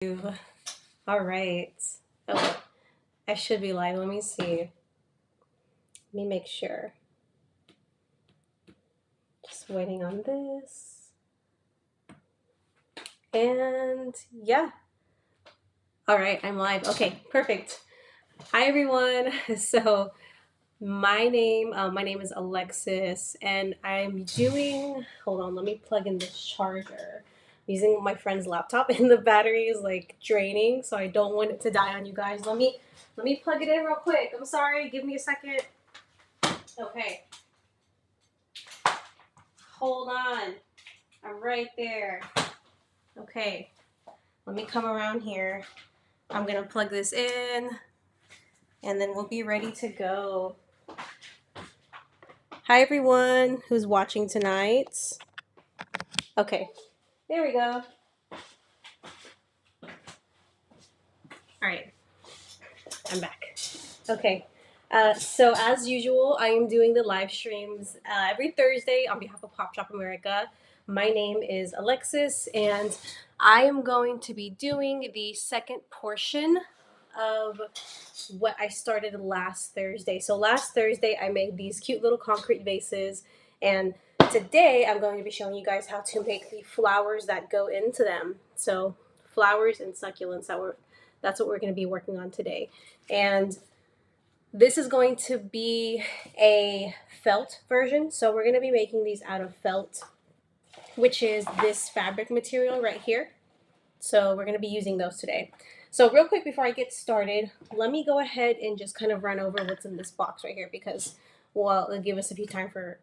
All right. Oh, I should be live. Let me see. Let me make sure. Just waiting on this. And yeah. All right, I'm live. Okay, perfect. Hi everyone. So my name is Alexis, and I'm doing. Hold on, let me plug in this charger. I'm using my friend's laptop, and the battery is like draining, so I don't want it to die on you guys. Let me plug it in real quick. I'm sorry. Give me a second. Okay, hold on. I'm right there. Okay, let me come around here. I'm gonna plug this in, and then we'll be ready to go. Hi everyone who's watching tonight. Okay, there we go. All right, I'm back. Okay, so as usual, I am doing the live streams every Thursday on behalf of Pop Shop America. My name is Alexis, and I am going to be doing the second portion of what I started last Thursday. So last Thursday, I made these cute little concrete vases, and today I'm going to be showing you guys how to make the flowers that go into them. So flowers and succulents that's what we're going to be working on today. And this is going to be a felt version. So we're going to be making these out of felt, which is this fabric material right here. So we're going to be using those today. So real quick before I get started, let me go ahead and just kind of run over what's in this box right here because, well, it'll give us a few time for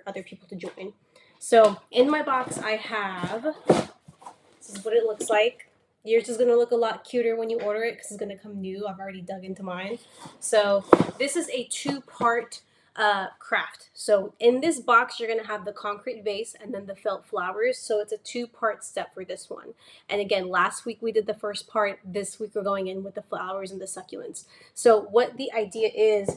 other people to join. So in my box I have, this is what it looks like. Yours is going to look a lot cuter when you order it because it's going to come new. I've already dug into mine. So this is a two-part craft. So in this box, you're going to have the concrete vase and then the felt flowers. So it's a two-part step for this one. And again, last week we did the first part. This week we're going in with the flowers and the succulents. So what the idea is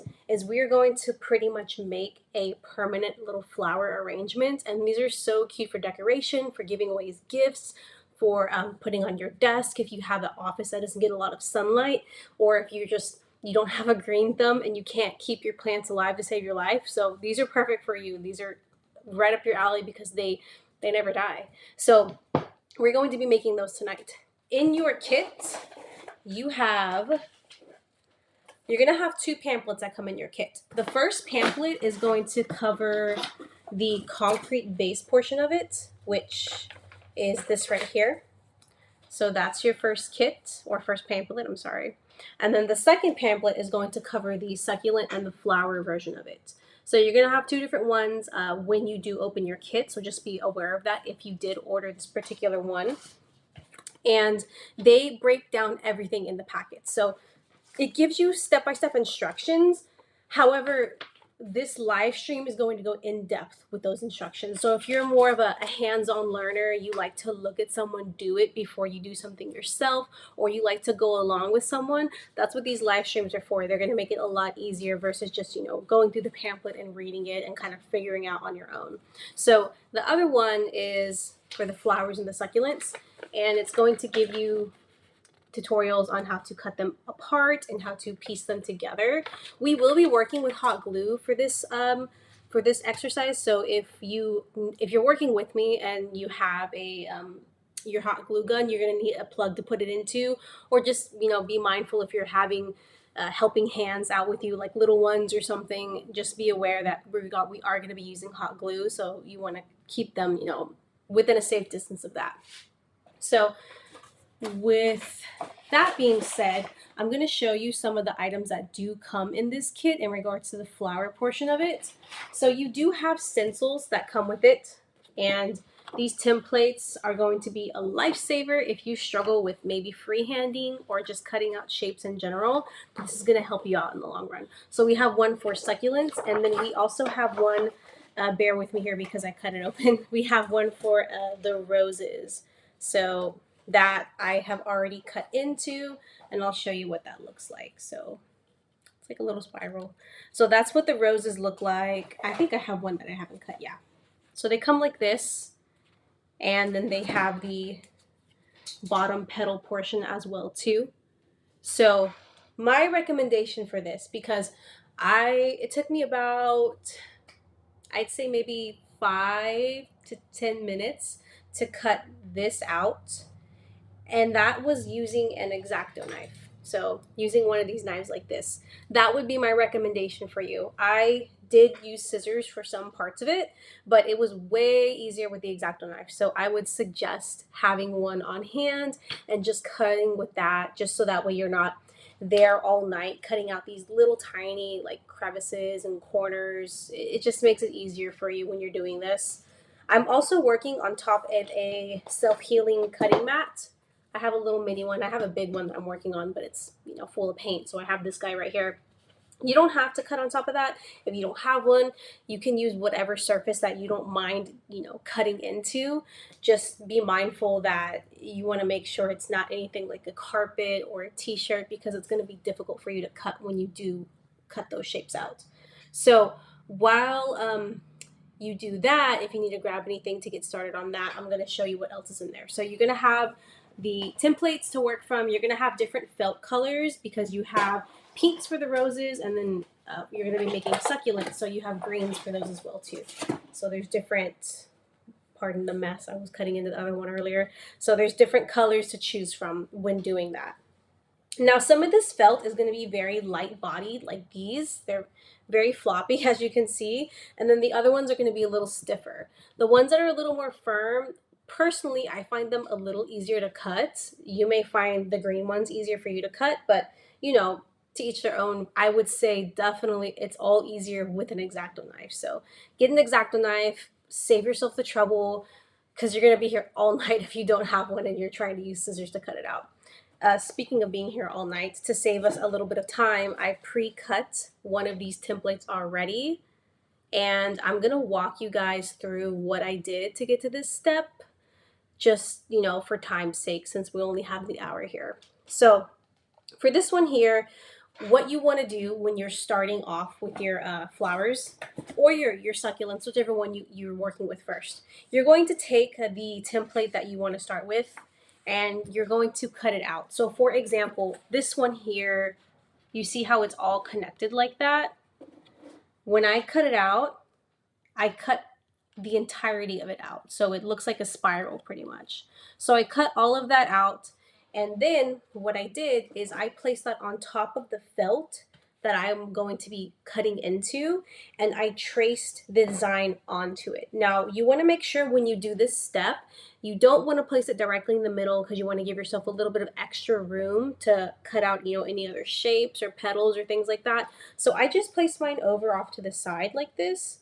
we're going to pretty much make a permanent little flower arrangement. And these are so cute for decoration, for giving away as gifts, for putting on your desk if you have an office that doesn't get a lot of sunlight, or if you don't have a green thumb and you can't keep your plants alive to save your life. So these are perfect for you. These are right up your alley because they never die. So we're going to be making those tonight. In your kit, you're gonna have two pamphlets that come in your kit. The first pamphlet is going to cover the concrete base portion of it, which is this right here. So that's your first kit, or first pamphlet, I'm sorry. And then the second pamphlet is going to cover the succulent and the flower version of it. So you're going to have two different ones when you do open your kit, so just be aware of that if you did order this particular one. And they break down everything in the packet. So it gives you step-by-step instructions. However, this live stream is going to go in depth with those instructions. So if you're more of a hands-on learner, you like to look at someone do it before you do something yourself, or you like to go along with someone, that's what these live streams are for. They're going to make it a lot easier versus just, going through the pamphlet and reading it and kind of figuring out on your own. So the other one is for the flowers and the succulents, and it's going to give you tutorials on how to cut them apart and how to piece them together. We will be working with hot glue for this exercise. So if you're working with me and you have your hot glue gun, you're gonna need a plug to put it into, or just be mindful if you're having helping hands out with you, like little ones or something. Just be aware that we are going to be using hot glue, so you want to keep them within a safe distance of that. So with that being said, I'm going to show you some of the items that do come in this kit in regards to the flower portion of it. So you do have stencils that come with it, and these templates are going to be a lifesaver if you struggle with maybe freehanding or just cutting out shapes in general. This is going to help you out in the long run. So we have one for succulents, and then we also have one, bear with me here because I cut it open, we have one for the roses. So that I have already cut into, and I'll show you what that looks like. So it's like a little spiral. So that's what the roses look like. I think I have one that I haven't cut. Yeah. So they come like this, and then they have the bottom petal portion as well too. So my recommendation for this, because it took me about, I'd say maybe 5 to 10 minutes to cut this out, and that was using an X-Acto knife. So using one of these knives like this, that would be my recommendation for you. I did use scissors for some parts of it, but it was way easier with the X-Acto knife. So I would suggest having one on hand and just cutting with that, just so that way you're not there all night cutting out these little tiny like crevices and corners. It just makes it easier for you when you're doing this. I'm also working on top of a self-healing cutting mat. I have a little mini one. I have a big one that I'm working on, but it's, full of paint. So I have this guy right here. You don't have to cut on top of that. If you don't have one, you can use whatever surface that you don't mind, cutting into. Just be mindful that you want to make sure it's not anything like a carpet or a t-shirt, because it's going to be difficult for you to cut when you do cut those shapes out. So while you do that, if you need to grab anything to get started on that, I'm going to show you what else is in there. So you're going to have the templates to work from. You're going to have different felt colors because you have pinks for the roses, and then you're going to be making succulents, so you have greens for those as well too. So there's different, pardon the mess, I was cutting into the other one earlier. So there's different colors to choose from when doing that. Now some of this felt is going to be very light bodied, like these. They're very floppy, as you can see, and then the other ones are going to be a little stiffer. The ones that are a little more firm, personally, I find them a little easier to cut. You may find the green ones easier for you to cut, but to each their own. I would say definitely it's all easier with an X-Acto knife. So get an X-Acto knife, save yourself the trouble, because you're going to be here all night if you don't have one and you're trying to use scissors to cut it out. Speaking of being here all night, to save us a little bit of time, I pre-cut one of these templates already, and I'm going to walk you guys through what I did to get to this step, just, for time's sake, since we only have the hour here. So for this one here, what you want to do when you're starting off with your flowers or your succulents, whichever one you're working with first, you're going to take the template that you want to start with and you're going to cut it out. So for example, this one here, you see how it's all connected like that? When I cut it out, I cut the entirety of it out. So it looks like a spiral pretty much. So I cut all of that out. And then what I did is I placed that on top of the felt that I'm going to be cutting into, and I traced the design onto it. Now, you want to make sure when you do this step, you don't want to place it directly in the middle, because you want to give yourself a little bit of extra room to cut out, any other shapes or petals or things like that. So I just placed mine over off to the side like this.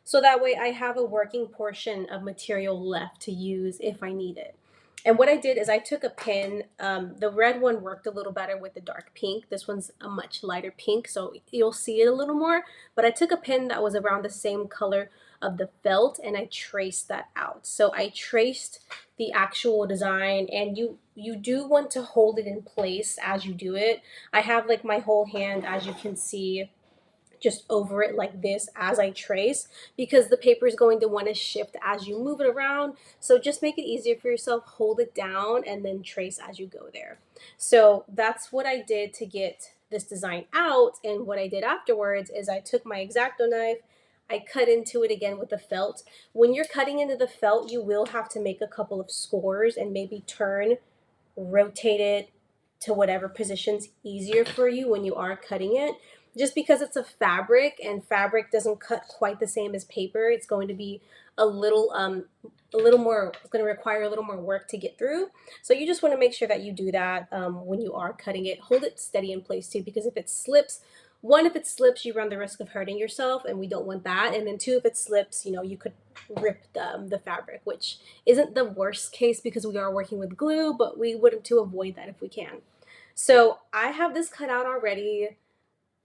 So that way I have a working portion of material left to use if I need it. And what I did is I took a pin. The red one worked a little better with the dark pink. This one's a much lighter pink, so you'll see it a little more. But I took a pin that was around the same color of the felt, and I traced that out. So I traced the actual design, and you do want to hold it in place as you do it. I have like my whole hand, as you can see, just over it like this as I trace, because the paper is going to want to shift as you move it around. So just make it easier for yourself, hold it down, and then trace as you go there. So that's what I did to get this design out. And what I did afterwards is I took my X-Acto knife, I cut into it again with the felt. When you're cutting into the felt, you will have to make a couple of scores and maybe rotate it to whatever position's easier for you when you are cutting it. Just because it's a fabric, and fabric doesn't cut quite the same as paper, it's going to be a little more, it's going to require a little more work to get through. So you just want to make sure that you do that when you are cutting it. Hold it steady in place too, because if it slips, if it slips, you run the risk of hurting yourself, and we don't want that. And then two, if it slips, you could rip the fabric, which isn't the worst case because we are working with glue, but we want to avoid that if we can. So I have this cut out already.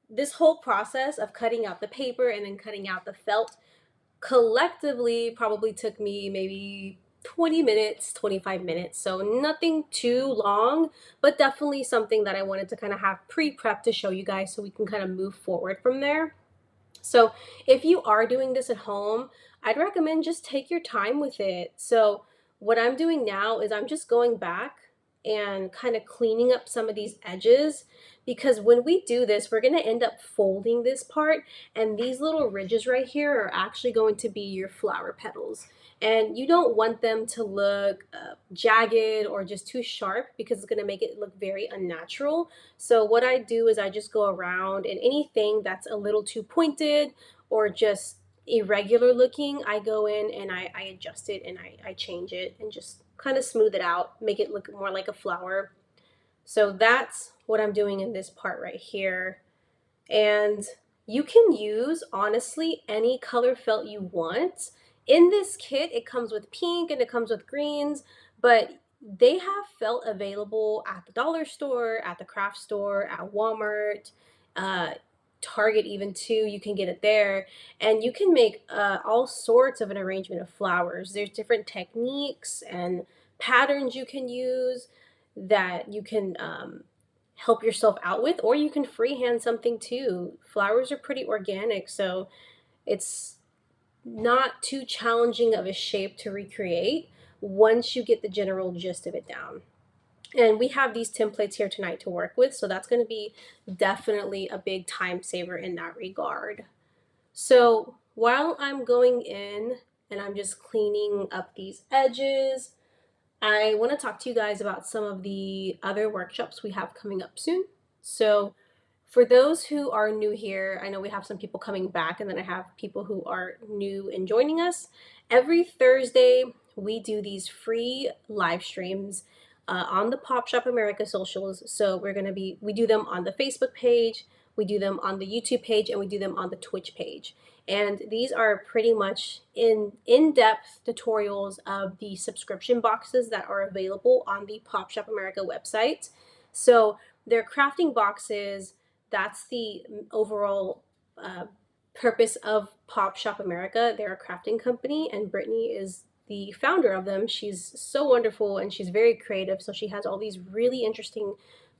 This whole process of cutting out the paper and then cutting out the felt collectively probably took me maybe 20 minutes, 25 minutes. So nothing too long, but definitely something that I wanted to kind of have pre-prep to show you guys so we can kind of move forward from there. So if you are doing this at home, I'd recommend just take your time with it. So what I'm doing now is I'm just going back and kind of cleaning up some of these edges, because when we do this, we're going to end up folding this part, and these little ridges right here are actually going to be your flower petals. And you don't want them to look jagged or just too sharp, because it's going to make it look very unnatural. So what I do is I just go around, and anything that's a little too pointed or just irregular looking, I go in and I adjust it, and I change it and just kind of smooth it out, make it look more like a flower. So that's what I'm doing in this part right here. And you can use, honestly, any color felt you want. In this kit, it comes with pink and it comes with greens, but they have felt available at the dollar store, at the craft store, at Walmart, uh, Target even too. You can get it there, and you can make all sorts of an arrangement of flowers. There's different techniques and patterns you can use that you can help yourself out with, or you can freehand something too. Flowers are pretty organic, so it's not too challenging of a shape to recreate once you get the general gist of it down. And we have these templates here tonight to work with, so that's going to be definitely a big time saver in that regard. So while I'm going in and I'm just cleaning up these edges, I want to talk to you guys about some of the other workshops we have coming up soon. So for those who are new here, I know we have some people coming back, and then I have people who are new and joining us. Every Thursday, we do these free live streams on the Pop Shop America socials. So we do them on the Facebook page, we do them on the YouTube page, and we do them on the Twitch page. And these are pretty much in-depth tutorials of the subscription boxes that are available on the Pop Shop America website. So they're crafting boxes. That's the overall purpose of Pop Shop America. They're a crafting company, and Brittany is the founder of them. She's so wonderful and she's very creative. So she has all these really interesting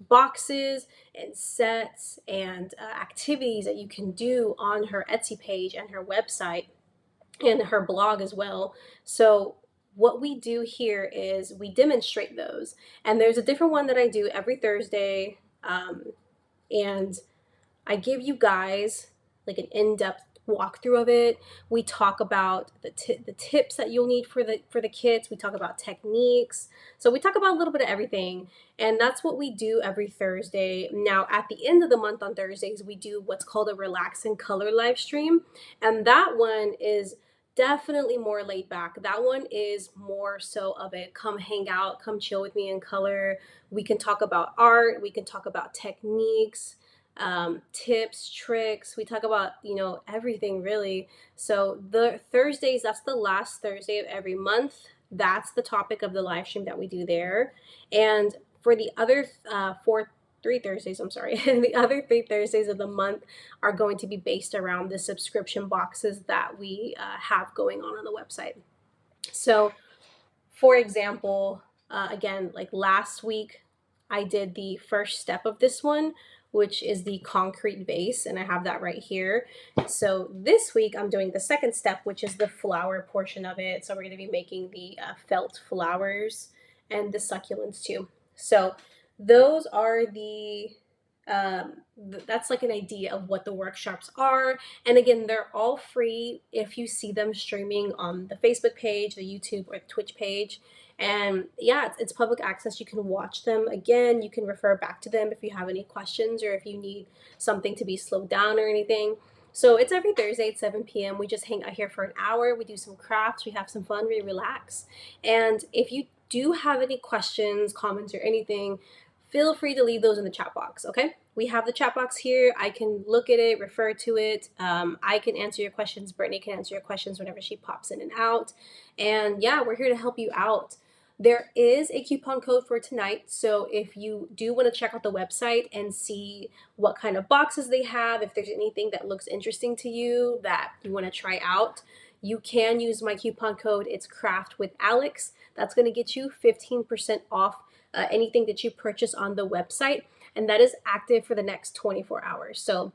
boxes and sets and activities that you can do on her Etsy page and her website and her blog as well. So what we do here is we demonstrate those. And there's a different one that I do every Thursday. And I give you guys like an in-depth walkthrough of it. We talk about the tips that you'll need for the kits. We talk about techniques. So we talk about a little bit of everything, and that's what we do every Thursday. Now, at the end of the month on Thursdays, we do what's called a Relax and Color live stream, and that one is definitely more laid back. That one is more so of a come hang out, come chill with me and color. We can talk about art, we can talk about techniques, tips, tricks. We talk about, everything really. So the Thursdays, that's the last Thursday of every month. That's the topic of the live stream that we do there. And for the other 3 Thursdays, I'm sorry, the other 3 Thursdays of the month are going to be based around the subscription boxes that we have going on the website. So for example, again, like last week, I did the first step of this one, which is the concrete base, and I have that right here. So this week I'm doing the second step, which is the flower portion of it. So we're going to be making the felt flowers and the succulents too. So those are that's like an idea of what the workshops are. And again, they're all free if you see them streaming on the Facebook page, the YouTube, or the Twitch page. And yeah, it's public access. You can watch them again. You can refer back to them if you have any questions or if you need something to be slowed down or anything. So it's every Thursday at 7 p.m. We just hang out here for an hour. We do some crafts. We have some fun. We relax. And if you do have any questions, comments, or anything, feel free to leave those in the chat box, okay? We have the chat box here. I can look at it, refer to it. I can answer your questions. Brittany can answer your questions whenever she pops in and out. And yeah, we're here to help you out. There is a coupon code for tonight, so if you do want to check out the website and see what kind of boxes they have, if there's anything that looks interesting to you that you want to try out, you can use my coupon code. It's Craft with Alex. That's going to get you 15% off anything that you purchase on the website, and that is active for the next 24 hours. So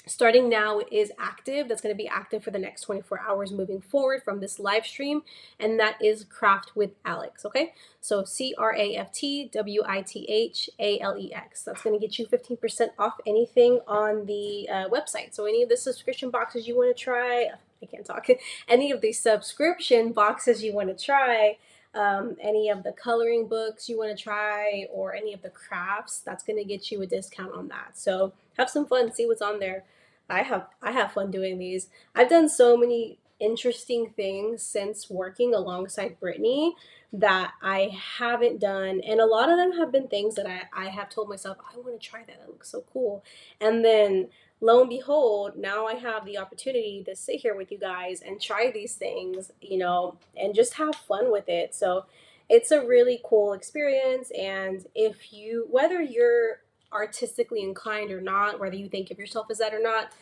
Starting now is active. That's going to be active for the next 24 hours moving forward from this live stream. And that is Craft with Alex. Okay. So CraftWithAlex. That's going to get you 15% off anything on the website. So any of the subscription boxes you want to try, I can't talk, any of the subscription boxes you want to try, any of the coloring books you want to try, or any of the crafts, that's going to get you a discount on that. So have some fun, see what's on there. I have fun doing these. I've done so many interesting things since working alongside Brittany that I haven't done, and a lot of them have been things that I have told myself I want to try that. That looks so cool. And then lo and behold, now I have the opportunity to sit here with you guys and try these things, and just have fun with it. So it's a really cool experience. And if you, whether you're artistically inclined or not, whether you think of yourself as that or not,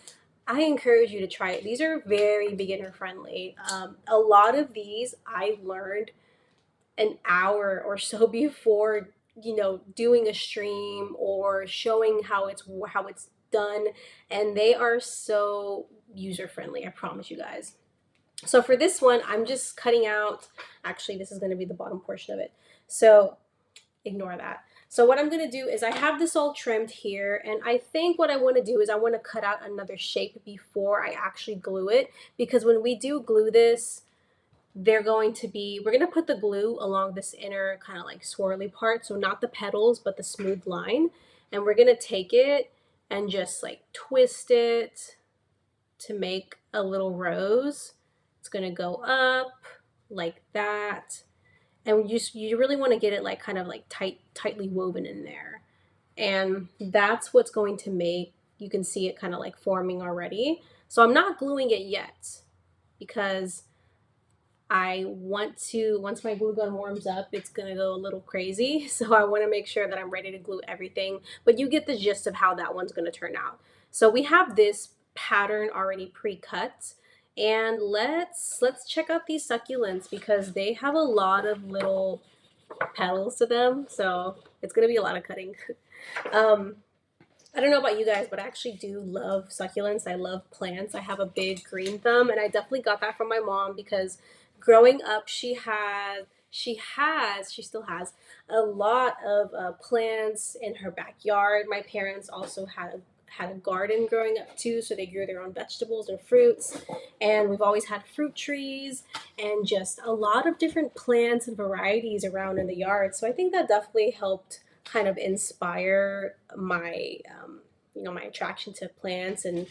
I encourage you to try it. These are very beginner friendly. A lot of these I learned an hour or so before, doing a stream or showing how it's done, and they are so user friendly. I promise you guys. So for this one, I'm just cutting out. Actually, this is going to be the bottom portion of it. So ignore that. So what I'm going to do is I have this all trimmed here, and I think what I want to do is I want to cut out another shape before I actually glue it, because when we do glue this, we're going to put the glue along this inner kind of like swirly part, so not the petals but the smooth line, and we're going to take it and just like twist it to make a little rose. It's going to go up like that, and you really want to get it like kind of like tightly woven in there, and that's what's going to make, you can see it kind of like forming already. So I'm not gluing it yet because I want to, once my glue gun warms up, it's gonna go a little crazy. So I want to make sure that I'm ready to glue everything, but you get the gist of how that one's gonna turn out. So we have this pattern already pre-cut, and let's check out these succulents because they have a lot of little petals to them. So it's gonna be a lot of cutting. um, I don't know about you guys, but I actually do love succulents. I love plants. I have a big green thumb, and I definitely got that from my mom because growing up, she still has a lot of plants in her backyard. My parents also had a garden growing up too, so they grew their own vegetables and fruits, and we've always had fruit trees and just a lot of different plants and varieties around in the yard. So I think that definitely helped kind of inspire my my attraction to plants and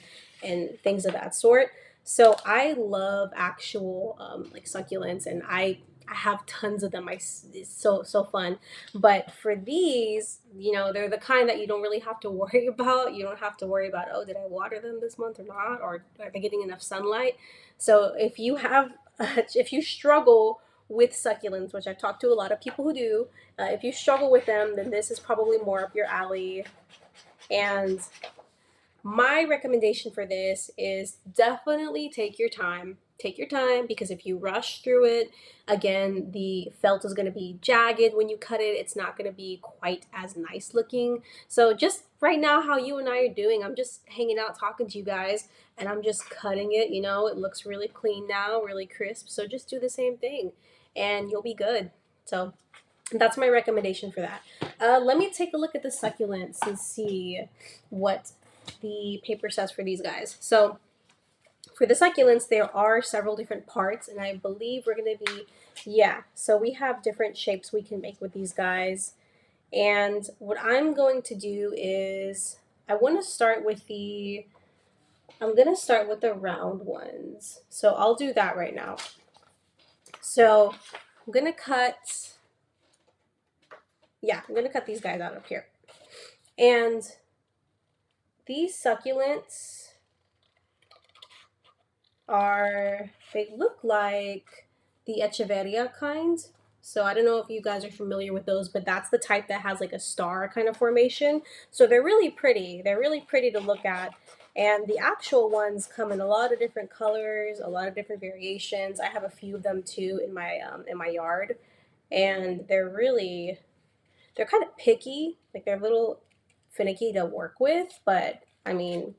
things of that sort. So I love actual like succulents, and I have tons of them. It's so fun. But for these, they're the kind that you don't really have to worry about. You don't have to worry about, oh, did I water them this month or not, or are they getting enough sunlight? So if you have if you struggle with succulents, which I've talked to a lot of people who do, if you struggle with them, then this is probably more up your alley. And my recommendation for this is definitely take your time. Take your time, because if you rush through it, again, the felt is going to be jagged when you cut it. It's not going to be quite as nice looking. So just right now, how you and I are doing, I'm just hanging out talking to you guys, and I'm just cutting it. It looks really clean now, really crisp. So just do the same thing and you'll be good. So that's my recommendation for that. Let me take a look at the succulents and see what the paper says for these guys. So for the succulents, there are several different parts, and I believe we're going to be, yeah, so we have different shapes we can make with these guys. And what I'm going to do is I'm going to start with the round ones. So I'll do that right now. So I'm going to cut, I'm going to cut these guys out up here. And these succulents they look like the Echeveria kind. So I don't know if you guys are familiar with those, but that's the type that has like a star kind of formation. So they're really pretty. They're really pretty to look at. And the actual ones come in a lot of different colors, a lot of different variations. I have a few of them too in my yard. And they're kind of picky. Like they're a little finicky to work with, but I mean,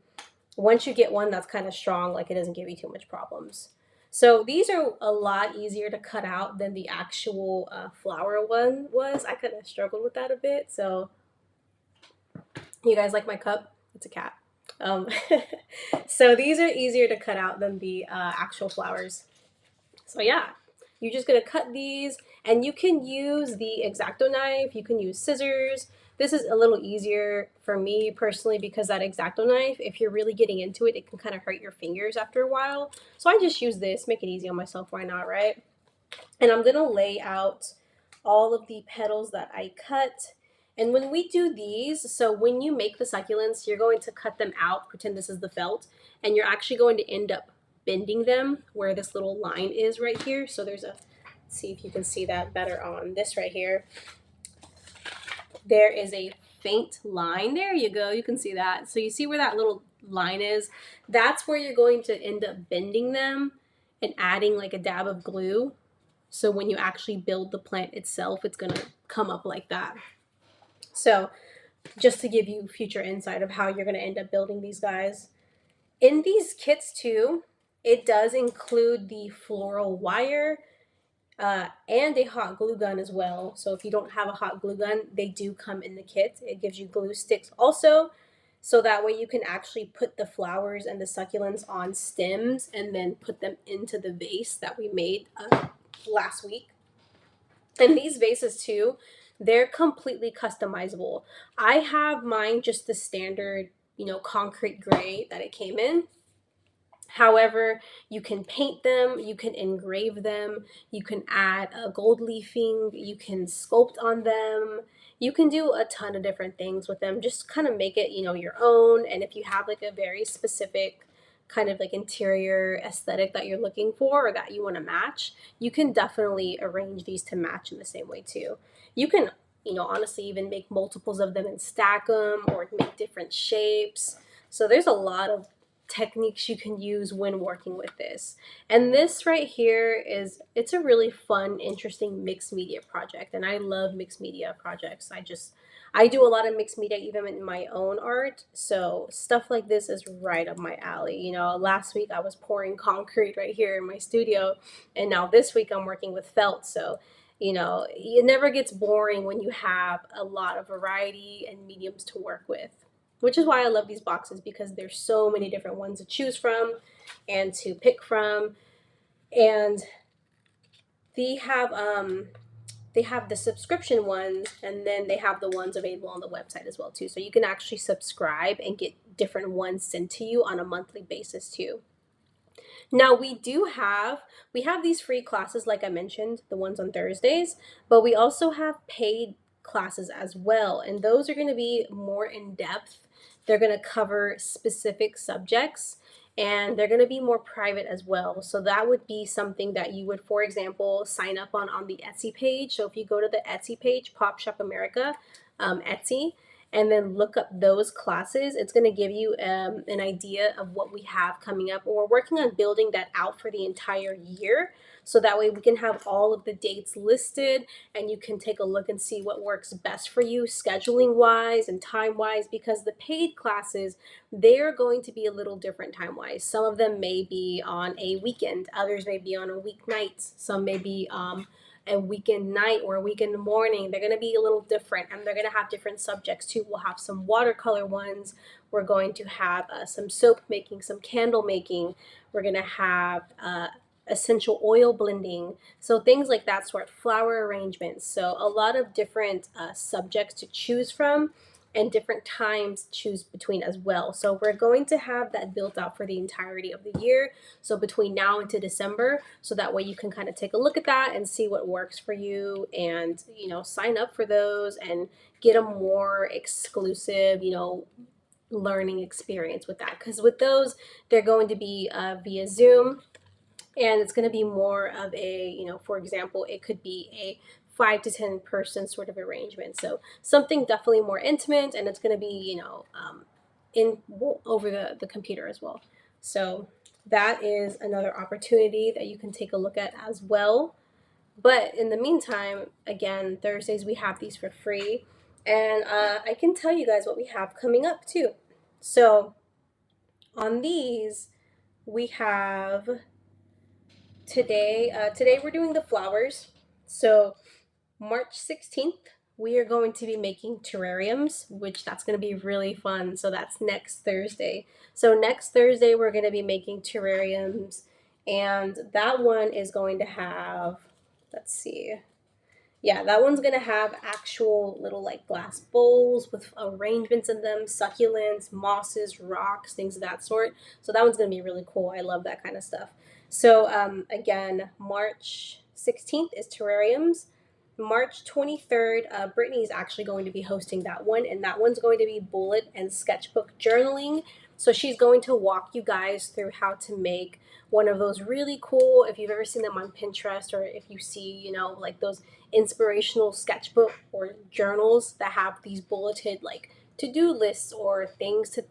once you get one that's kind of strong, like it doesn't give you too much problems. So these are a lot easier to cut out than the actual flower one was. I kind of struggled with that a bit. So you guys like my cup? It's a cat. Um, so these are easier to cut out than the actual flowers. So yeah, you're just gonna cut these, and you can use the X-Acto knife, you can use scissors. This is a little easier for me personally because that X-Acto knife, if you're really getting into it, it can kind of hurt your fingers after a while. So I just use this, make it easy on myself, why not, right? And I'm gonna lay out all of the petals that I cut. And when we do these, so when you make the succulents, you're going to cut them out, pretend this is the felt, and you're actually going to end up bending them where this little line is right here. So there's a, let's see if you can see that better on this right here. There is a faint line. There you go. You can see that. So you see where that little line is? That's where you're going to end up bending them and adding like a dab of glue. So when you actually build the plant itself, it's going to come up like that. So just to give you future insight of how you're going to end up building these guys. In these kits too, it does include the floral wire and a hot glue gun as well. So if you don't have a hot glue gun, they do come in the kit. It gives you glue sticks also. So that way you can actually put the flowers and the succulents on stems and then put them into the vase that we made last week. And these vases too, they're completely customizable. I have mine just the standard, concrete gray that it came in. However, you can paint them, you can engrave them, you can add a gold leafing, you can sculpt on them. You can do a ton of different things with them. Just kind of make it, your own. And if you have like a very specific kind of like interior aesthetic that you're looking for or that you want to match, you can definitely arrange these to match in the same way too. You can, honestly even make multiples of them and stack them or make different shapes. So there's a lot of techniques you can use when working with this. And this right here it's a really fun, interesting mixed media project. And I love mixed media projects. I do a lot of mixed media even in my own art. So stuff like this is right up my alley. Last week I was pouring concrete right here in my studio, and now this week I'm working with felt. So it never gets boring when you have a lot of variety and mediums to work with, which is why I love these boxes, because there's so many different ones to choose from and to pick from. And they have the subscription ones, and then they have the ones available on the website as well too. So you can actually subscribe and get different ones sent to you on a monthly basis too. Now we have these free classes, like I mentioned, the ones on Thursdays, but we also have paid classes as well, and those are going to be more in depth. They're going to cover specific subjects, and they're going to be more private as well. So that would be something that you would, for example, sign up on the Etsy page. So if you go to the Etsy page, Pop Shop America, Etsy, and then look up those classes, it's going to give you an idea of what we have coming up. And we're working on building that out for the entire year, so that way we can have all of the dates listed and you can take a look and see what works best for you scheduling wise and time wise, because the paid classes, they're going to be a little different time wise. Some of them may be on a weekend, others may be on a weeknight, some may be a weekend night or a weekend morning. They're going to be a little different, and they're going to have different subjects too. We'll have some watercolor ones. We're going to have some soap making, some candle making. We're going to have essential oil blending. So things like that sort, flower arrangements. So a lot of different subjects to choose from and different times to choose between as well. So we're going to have that built out for the entirety of the year. So between now and to December, so that way you can kind of take a look at that and see what works for you, and sign up for those and get a more exclusive, learning experience with that. Because with those, they're going to be via Zoom, and it's going to be more of a, for example, it could be a 5 to 10 person sort of arrangement. So something definitely more intimate, and it's going to be, over the computer as well. So that is another opportunity that you can take a look at as well. But in the meantime, again, Thursdays we have these for free, and I can tell you guys what we have coming up too. So On these, we have today we're doing the flowers. So March 16th, we are going to be making terrariums, which that's going to be really fun. So that's next Thursday. So next Thursday, we're going to be making terrariums, and that one is going to have, let's see, yeah, that one's gonna have actual little like glass bowls with arrangements in them, succulents, mosses, rocks, things of that sort. So that one's gonna be really cool. I love that kind of stuff. So again, March 16th is terrariums. March 23rd, Brittany is actually going to be hosting that one, and that one's going to be bullet and sketchbook journaling. So she's going to walk you guys through how to make one of those really cool, if you've ever seen them on Pinterest, or if you see, like those inspirational sketchbook or journals that have these bulleted like to-do lists or things to,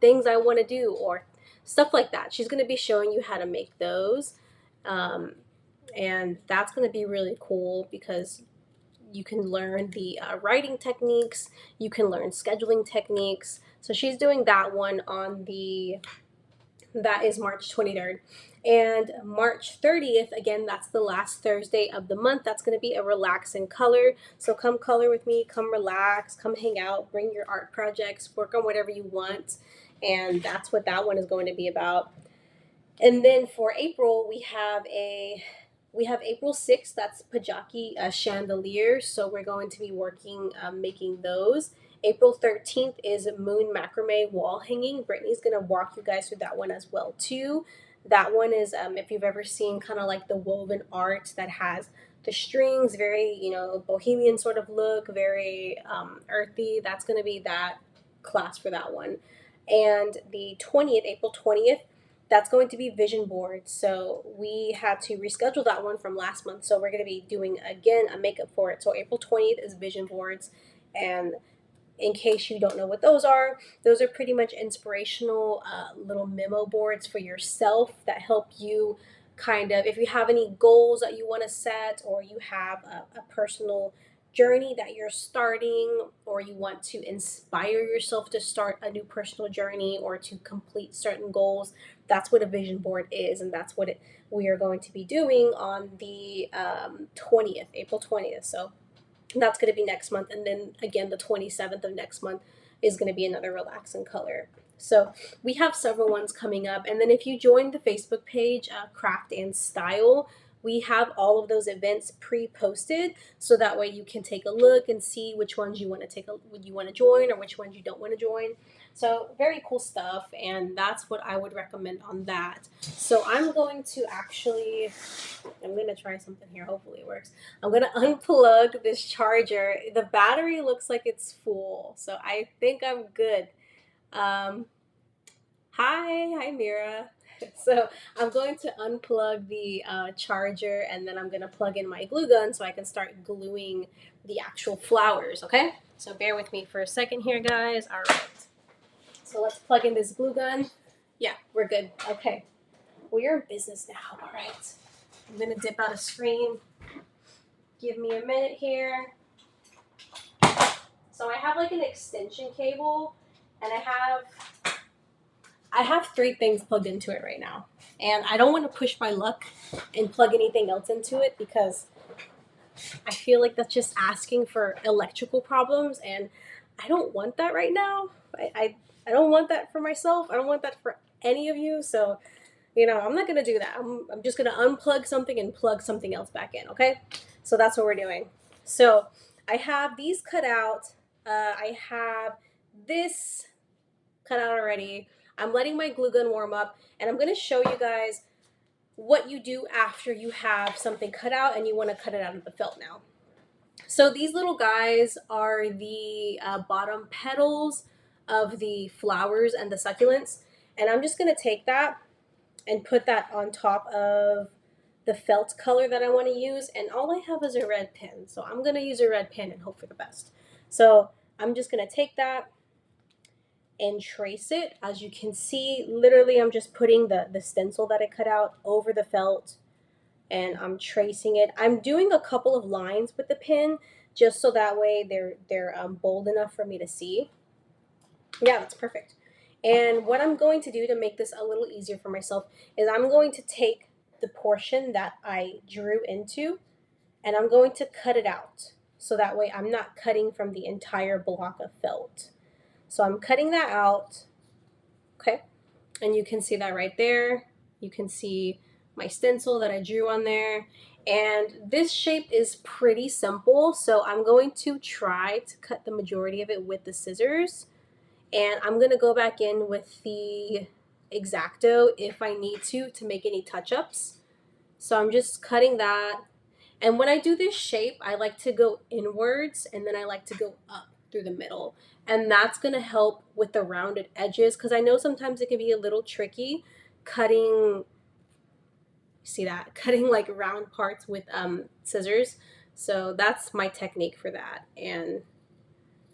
things I want to do or stuff like that. She's going to be showing you how to make those. And that's going to be really cool because you can learn the writing techniques, you can learn scheduling techniques. So she's doing that one that is March 23rd. And March 30th, again, that's the last Thursday of the month. That's going to be a relaxing color. So come color with me, come relax, come hang out, bring your art projects, work on whatever you want. And that's what that one is going to be about. And then for April, we have April 6th. That's Pajaki chandeliers. So we're going to be working making those. April 13th is moon macrame wall hanging. Brittany's gonna walk you guys through that one as well too. That one is if you've ever seen kind of like the woven art that has the strings, very bohemian sort of look, very earthy. That's gonna be that class for that one. And the 20th, April 20th, that's going to be vision boards. So we had to reschedule that one from last month. So we're going to be doing again a makeup for it. So April 20th is vision boards. And in case you don't know what those are pretty much inspirational little memo boards for yourself that help you kind of, if you have any goals that you want to set, or you have a personal journey that you're starting, or you want to inspire yourself to start a new personal journey or to complete certain goals, that's what a vision board is. And that's what we are going to be doing on the 20th, April 20th. So that's going to be next month. And then again, the 27th of next month is going to be another relaxing color. So we have several ones coming up. And then if you join the Facebook page, Craft and Style, we have all of those events pre-posted, so that way you can take a look and see which ones you want to join, or which ones you don't want to join. So very cool stuff, and that's what I would recommend on that. So I'm going to try something here. Hopefully it works. I'm going to unplug this charger. The battery looks like it's full, so I think I'm good. Um, hi, Mira. So I'm going to unplug the charger, and then I'm going to plug in my glue gun so I can start gluing the actual flowers, okay? So bear with me for a second here, guys. All right. So let's plug in this glue gun. Yeah, we're good. Okay. We are in business now. All right. I'm going to dip out a screen. Give me a minute here. So I have like an extension cable, and I have 3 things plugged into it right now. And I don't want to push my luck and plug anything else into it, because I feel like that's just asking for electrical problems, and I don't want that right now. I don't want that for myself. I don't want that for any of you. So, I'm not going to do that. I'm just going to unplug something and plug something else back in, okay? So that's what we're doing. So I have these cut out. I have this cut out already. I'm letting my glue gun warm up, and I'm going to show you guys what you do after you have something cut out and you want to cut it out of the felt now. So these little guys are the bottom petals of the flowers and the succulents, and I'm just going to take that and put that on top of the felt color that I want to use, and all I have is a red pen, so I'm going to use a red pen and hope for the best. So I'm just going to take that and trace it. As you can see, literally I'm just putting the stencil that I cut out over the felt, and I'm tracing it. I'm doing a couple of lines with the pen just so that way they're bold enough for me to see. Yeah, that's perfect. And what I'm going to do to make this a little easier for myself is I'm going to take the portion that I drew into and I'm going to cut it out. So that way I'm not cutting from the entire block of felt. So I'm cutting that out, okay? And you can see that right there. You can see my stencil that I drew on there. And this shape is pretty simple, so I'm going to try to cut the majority of it with the scissors. And I'm going to go back in with the X-Acto if I need to make any touch-ups. So I'm just cutting that. And when I do this shape, I like to go inwards and then I like to go up through the middle. And that's going to help with the rounded edges because I know sometimes it can be a little tricky cutting, see that? Cutting like round parts with scissors. So that's my technique for that. And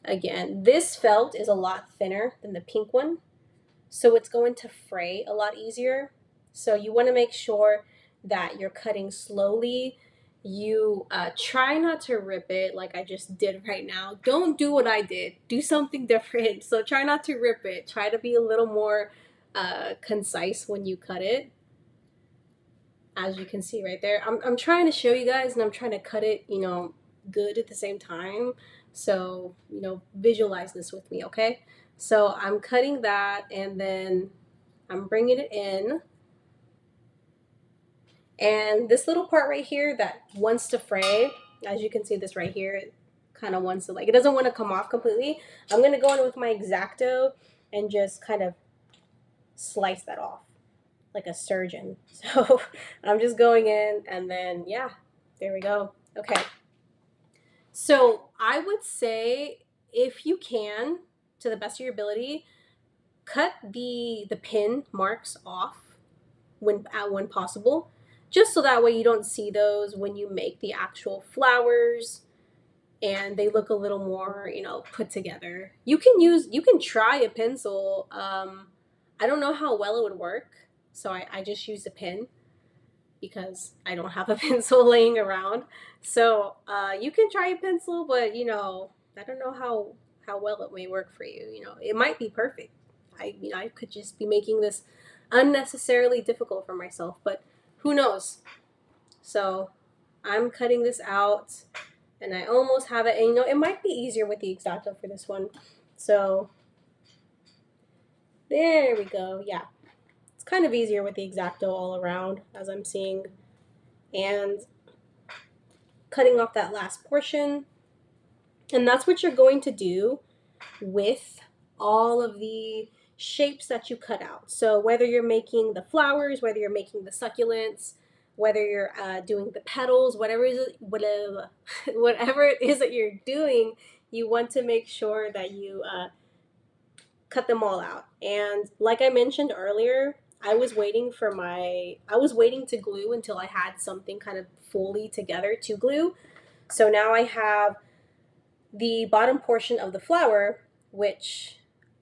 again, this felt is a lot thinner than the pink one. So it's going to fray a lot easier. So you want to make sure that you're cutting slowly. You try not to rip it like I just did right now. Don't do what I did. Do something different. So try not to rip it. Try to be a little more concise when you cut it. As you can see right there, I'm trying to show you guys and I'm trying to cut it, you know, good at the same time. So, you know, visualize this with me, okay? So I'm cutting that and then I'm bringing it in. And this little part right here that wants to fray, as you can see this right here, it kind of wants to like, it doesn't want to come off completely. I'm going to go in with my X-Acto and just kind of slice that off like a surgeon. So I'm just going in and then, yeah, there we go. Okay. So I would say if you can, to the best of your ability, cut the pin marks off when possible, just so that way you don't see those when you make the actual flowers and they look a little more, you know, put together. You can try a pencil. I don't know how well it would work, so I just used a pen because I don't have a pencil laying around. So you can try a pencil, but you know, I don't know how well it may work for you. You know, it might be perfect. I could just be making this unnecessarily difficult for myself, but who knows? So I'm cutting this out and I almost have it. And you know, it might be easier with the X-Acto for this one. So there we go. Yeah, it's kind of easier with the X-Acto all around as I'm seeing. And cutting off that last portion. And that's what you're going to do with all of the shapes that you cut out. So whether you're making the flowers, whether you're making the succulents, whether you're doing the petals, whatever it is that you're doing, you want to make sure that you cut them all out. And like I mentioned earlier, I was waiting to glue until I had something kind of fully together to glue. So now I have the bottom portion of the flower, which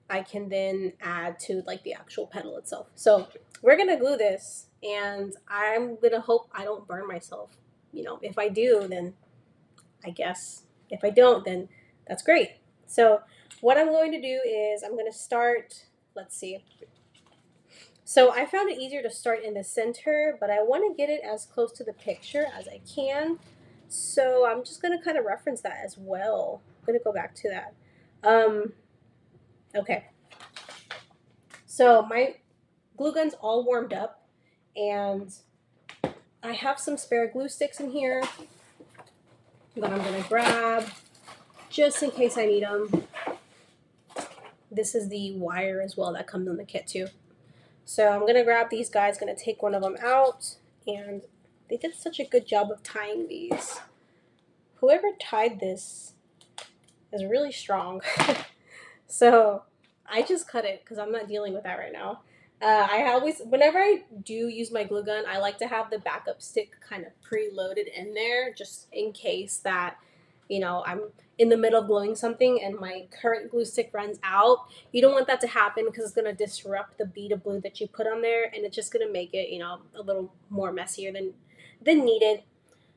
I can then add to like the actual petal itself. So we're gonna glue this and I'm gonna hope I don't burn myself. You know, if I do, then I guess. If I don't, then that's great. So what I'm going to do is I'm gonna start, let's see. So I found it easier to start in the center, but I want to get it as close to the picture as I can. So I'm just going to kind of reference that as well. I'm going to go back to that. Okay. So my glue gun's all warmed up and I have some spare glue sticks in here that I'm going to grab just in case I need them. This is the wire as well that comes in the kit too. So I'm going to grab these guys, going to take one of them out, and they did such a good job of tying these. Whoever tied this is really strong. So I just cut it because I'm not dealing with that right now. Whenever I do use my glue gun, I like to have the backup stick kind of preloaded in there just in case that, you know, I'm in the middle of gluing something and my current glue stick runs out. You don't want that to happen because it's going to disrupt the bead of glue that you put on there and it's just going to make it, you know, a little more messier than needed.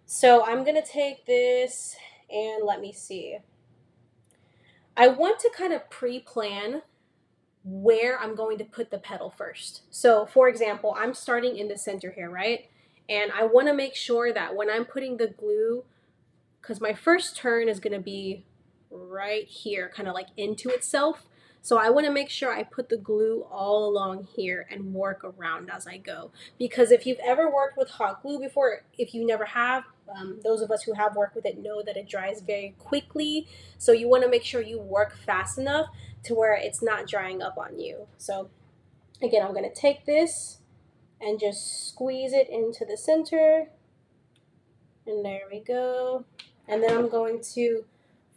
So I'm going to take this and let me see. I want to kind of pre-plan where I'm going to put the petal first. So for example, I'm starting in the center here, right? And I want to make sure that when I'm putting the glue, because my first turn is going to be right here, kind of like into itself. So I want to make sure I put the glue all along here and work around as I go. Because if you've ever worked with hot glue before, if you never have, those of us who have worked with it know that it dries very quickly. So you want to make sure you work fast enough to where it's not drying up on you. So again, I'm going to take this and just squeeze it into the center. And there we go. And then I'm going to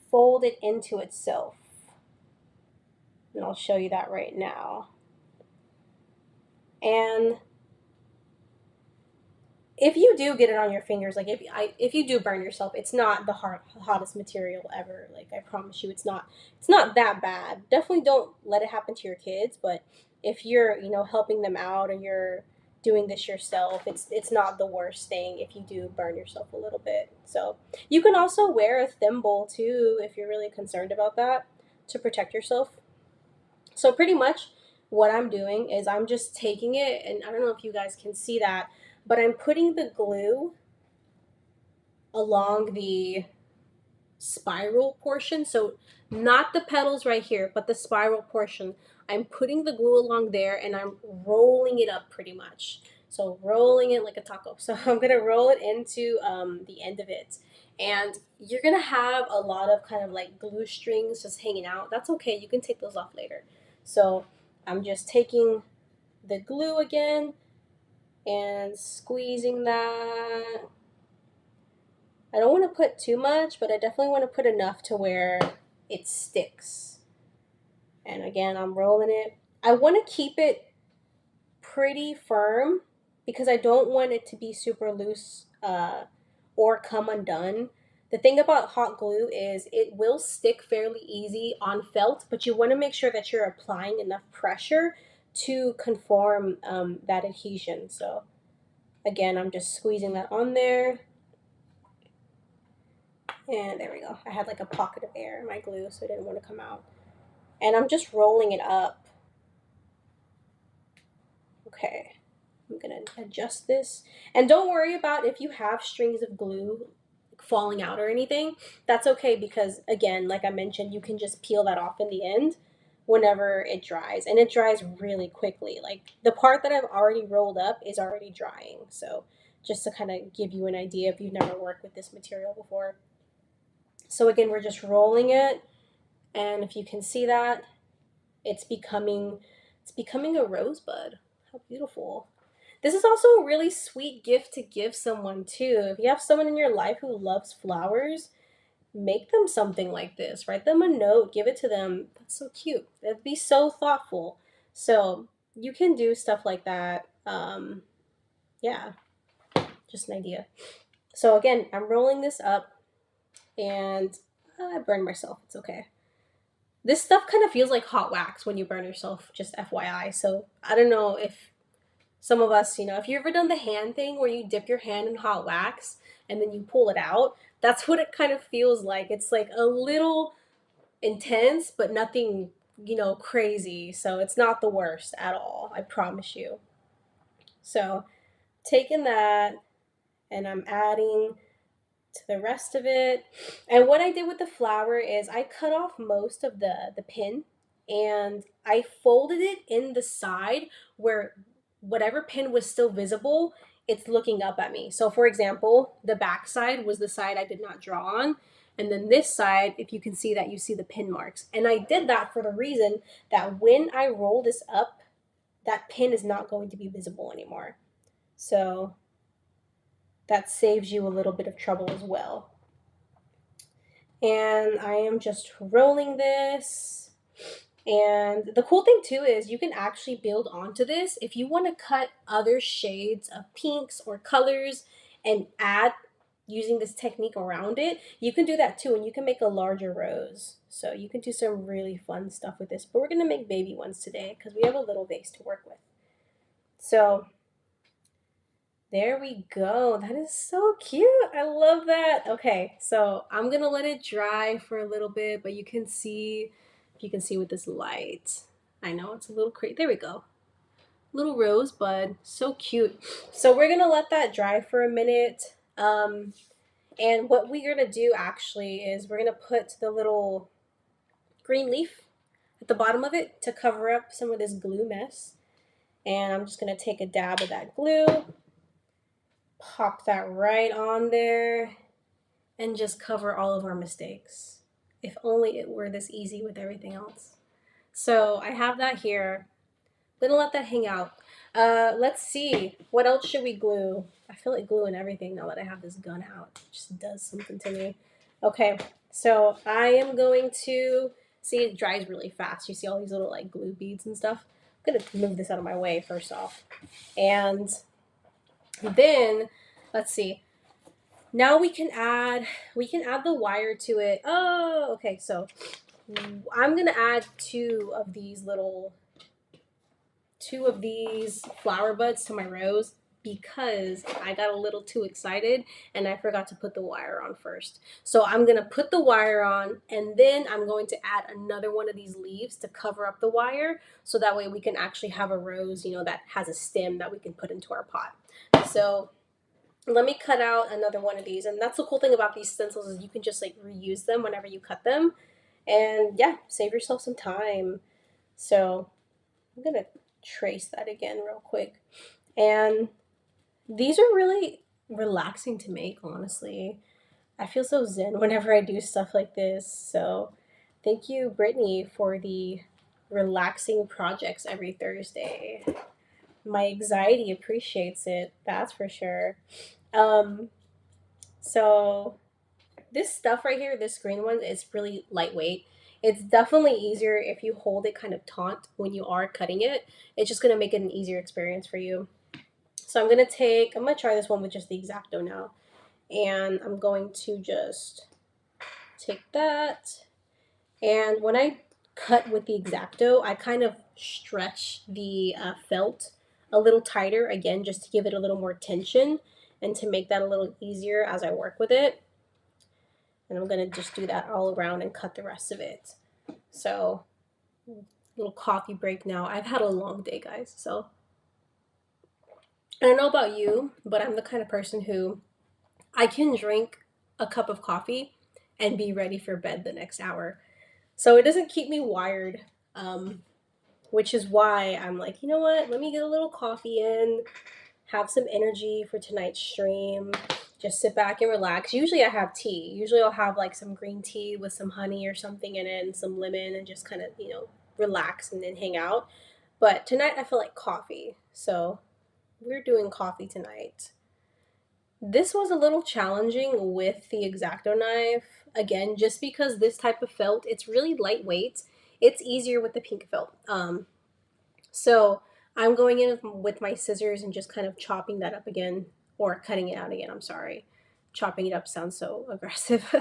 fold it into itself. And I'll show you that right now. And if you do get it on your fingers, like if you do burn yourself, it's not the hottest material ever. Like I promise you, it's not that bad. Definitely don't let it happen to your kids. But if you're helping them out or you're doing this yourself, it's not the worst thing if you do burn yourself a little bit. So you can also wear a thimble too if you're really concerned about that to protect yourself. So pretty much what I'm doing is I'm just taking it, and I don't know if you guys can see that, but I'm putting the glue along the spiral portion. So not the petals right here, but the spiral portion. I'm putting the glue along there and I'm rolling it up pretty much. So rolling it like a taco. So I'm going to roll it into the end of it. And you're going to have a lot of kind of like glue strings just hanging out. That's okay. You can take those off later. So I'm just taking the glue again and squeezing that. I don't want to put too much, but I definitely want to put enough to where it sticks. And again, I'm rolling it. I want to keep it pretty firm because I don't want it to be super loose or come undone. The thing about hot glue is it will stick fairly easy on felt, but you want to make sure that you're applying enough pressure to conform that adhesion. So again, I'm just squeezing that on there. And there we go. I had like a pocket of air in my glue, so it didn't want to come out. And I'm just rolling it up. Okay, I'm going to adjust this. And don't worry about if you have strings of glue falling out or anything. That's okay because, again, like I mentioned, you can just peel that off in the end whenever it dries. And it dries really quickly. Like the part that I've already rolled up is already drying. So just to kind of give you an idea if you've never worked with this material before. So again, we're just rolling it, and if you can see that, it's becoming a rosebud. How beautiful. This is also a really sweet gift to give someone too. If you have someone in your life who loves flowers, make them something like this. Write them a note, give it to them. That's so cute. That'd be so thoughtful. So you can do stuff like that. Yeah, just an idea. So again, I'm rolling this up. And I burned myself. It's okay. This stuff kind of feels like hot wax when you burn yourself, just FYI. So I don't know if some of us, if you ever done the hand thing where you dip your hand in hot wax and then you pull it out, that's what it kind of feels like. It's like a little intense, but nothing, crazy. So it's not the worst at all. I promise you. So taking that and I'm adding to the rest of it. And what I did with the flower is I cut off most of the pin and I folded it in the side where whatever pin was still visible, it's looking up at me. So for example, the back side was the side I did not draw on. And then this side, if you can see that, you see the pin marks. And I did that for the reason that when I roll this up, that pin is not going to be visible anymore. So that saves you a little bit of trouble as well. And I am just rolling this. And the cool thing too is you can actually build onto this. If you want to cut other shades of pinks or colors and add using this technique around it, you can do that too. And you can make a larger rose. So you can do some really fun stuff with this. But we're going to make baby ones today because we have a little vase to work with. So there we go. That is so cute. I love that. Okay, so I'm gonna let it dry for a little bit, but you can see, if you can see with this light. I know it's a little crazy. There we go. Little rosebud, so cute. So we're gonna let that dry for a minute. And what we're gonna do actually is we're gonna put the little green leaf at the bottom of it to cover up some of this glue mess. And I'm just gonna take a dab of that glue, pop that right on there, and just cover all of our mistakes. If only it were this easy with everything else. So I have that here. Gonna let that hang out. Let's see. What else should we glue? I feel like gluing everything now that I have this gun out. It just does something to me. Okay, so I am going to see it dries really fast. You see all these little like glue beads and stuff. I'm gonna move this out of my way first off. And then let's see. Now we can add the wire to it. Oh, okay. So I'm gonna add two of these flower buds to my rose because I got a little too excited and I forgot to put the wire on first. So I'm gonna put the wire on and then I'm going to add another one of these leaves to cover up the wire so that way we can actually have a rose, you know, that has a stem that we can put into our pot. So let me cut out another one of these. And that's the cool thing about these stencils is you can just like reuse them whenever you cut them. And yeah, save yourself some time. So I'm gonna trace that again real quick. And these are really relaxing to make, honestly. I feel so zen whenever I do stuff like this. So thank you, Brittany, for the relaxing projects every Thursday. My anxiety appreciates it, that's for sure. Um, so this stuff right here, this green one, is really lightweight. It's definitely easier if you hold it kind of taut when you are cutting it. It's just going to make it an easier experience for you. So I'm going to try this one with just the X-Acto now. And I'm going to just take that. And when I cut with the X-Acto, I kind of stretch the felt a little tighter, again, just to give it a little more tension and to make that a little easier as I work with it. And I'm going to just do that all around and cut the rest of it. So, little coffee break now. I've had a long day, guys. So, I don't know about you, but I'm the kind of person who I can drink a cup of coffee and be ready for bed the next hour. So, it doesn't keep me wired, which is why I'm like, you know what? Let me get a little coffee in, have some energy for tonight's stream. Just sit back and relax. Usually I have tea. Usually I'll have like some green tea with some honey or something in it and some lemon and just kind of, you know, relax and then hang out. But tonight I feel like coffee. So we're doing coffee tonight. This was a little challenging with the X-Acto knife. Again, just because this type of felt, it's really lightweight. It's easier with the pink felt. So I'm going in with my scissors and just kind of chopping that up again. Or cutting it out again, I'm sorry. Chopping it up sounds so aggressive.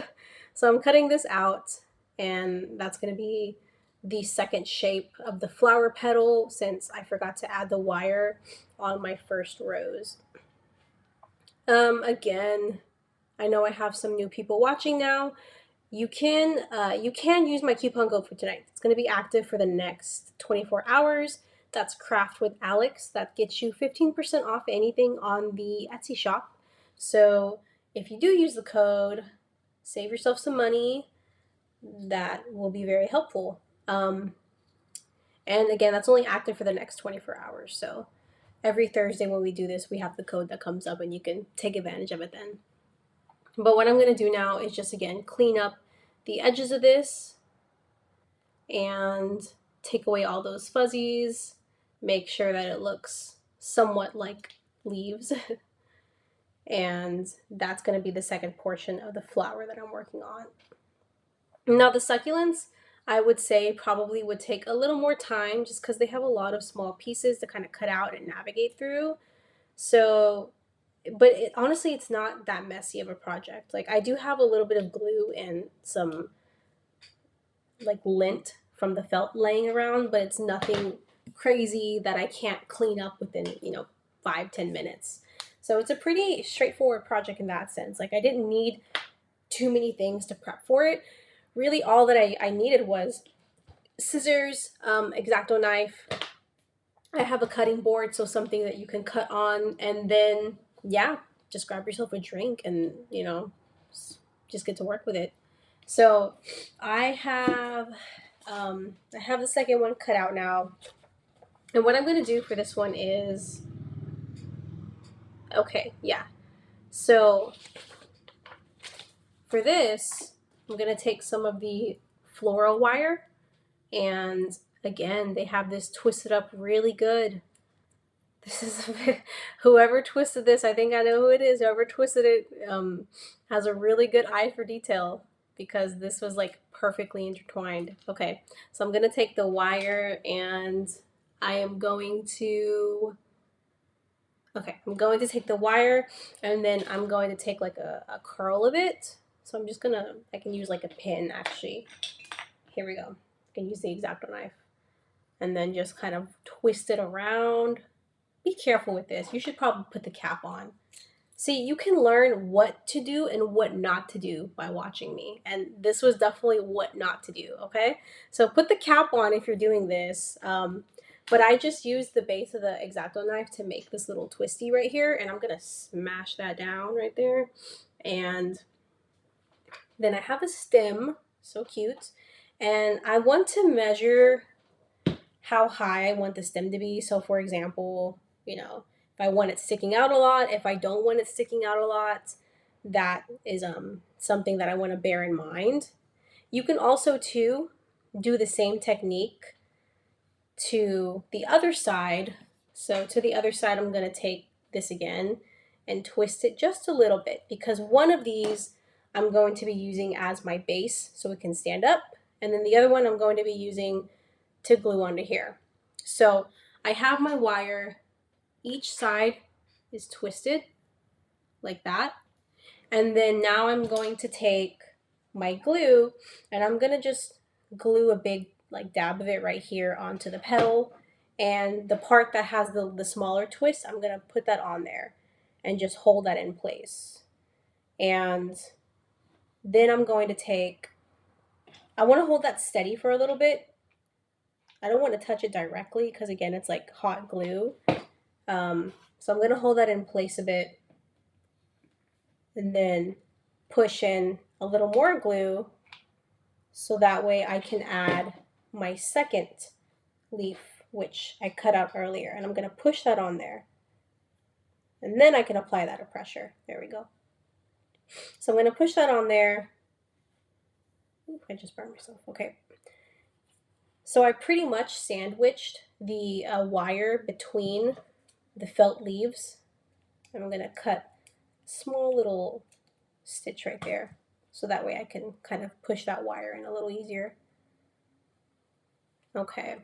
So I'm cutting this out, and that's going to be the second shape of the flower petal since I forgot to add the wire on my first rose. Again, I know I have some new people watching now. You can use my coupon code for tonight. It's going to be active for the next 24 hours. That's Craft with Alex. That gets you 15% off anything on the Etsy shop. So if you do use the code, save yourself some money. That will be very helpful. And again, that's only active for the next 24 hours. So every Thursday when we do this, we have the code that comes up and you can take advantage of it then. But what I'm going to do now is just, again, clean up the edges of this and take away all those fuzzies. Make sure that it looks somewhat like leaves. And that's going to be the second portion of the flower that I'm working on. Now the succulents, I would say probably would take a little more time just because they have a lot of small pieces to kind of cut out and navigate through. So, but honestly, it's not that messy of a project. Like I do have a little bit of glue and some like lint from the felt laying around, but it's nothing crazy that I can't clean up within, 5-10 minutes. So it's a pretty straightforward project in that sense. Like I didn't need too many things to prep for it. Really all that I needed was scissors, X-Acto knife. I have a cutting board, so something that you can cut on, and then yeah, just grab yourself a drink and just get to work with it. So I have the second one cut out now, and what I'm gonna do for this one is okay, yeah. So for this, I'm gonna take some of the floral wire, and again, they have this twisted up really good. This is whoever twisted this. I think I know who it is. Whoever twisted it has a really good eye for detail because this was like perfectly intertwined. Okay, so I'm gonna take the wire and I am going to. Okay, I'm going to take the wire and then I'm going to take like a curl of it. So I'm just gonna. I can use like a pin actually. Here we go. I can use the X-Acto knife and then just kind of twist it around. Be careful with this. You should probably put the cap on. See, you can learn what to do and what not to do by watching me. And this was definitely what not to do, okay? So put the cap on if you're doing this. But I just used the base of the X-Acto knife to make this little twisty right here. And I'm going to smash that down right there. And then I have a stem. So cute. And I want to measure how high I want the stem to be. So for example, if I want it sticking out a lot, if I don't want it sticking out a lot, that is something that I want to bear in mind. You can also too do the same technique to the other side. So to the other side, I'm going to take this again and twist it just a little bit because one of these I'm going to be using as my base so it can stand up. And then the other one I'm going to be using to glue onto here. So I have my wire, each side is twisted like that. And then now I'm going to take my glue and I'm gonna just glue a big like dab of it right here onto the petal. And the part that has the smaller twist, I'm gonna put that on there and just hold that in place. And then I'm going to take, I wanna hold that steady for a little bit. I don't want to touch it directly because again, it's like hot glue. So I'm going to hold that in place a bit and then push in a little more glue so that way I can add my second leaf, which I cut out earlier. And I'm going to push that on there. And then I can apply that of pressure. There we go. So I'm going to push that on there. Ooh, I just burned myself. Okay. So I pretty much sandwiched the wire between the felt leaves. And I'm going to cut a small little stitch right there. So that way I can kind of push that wire in a little easier. Okay.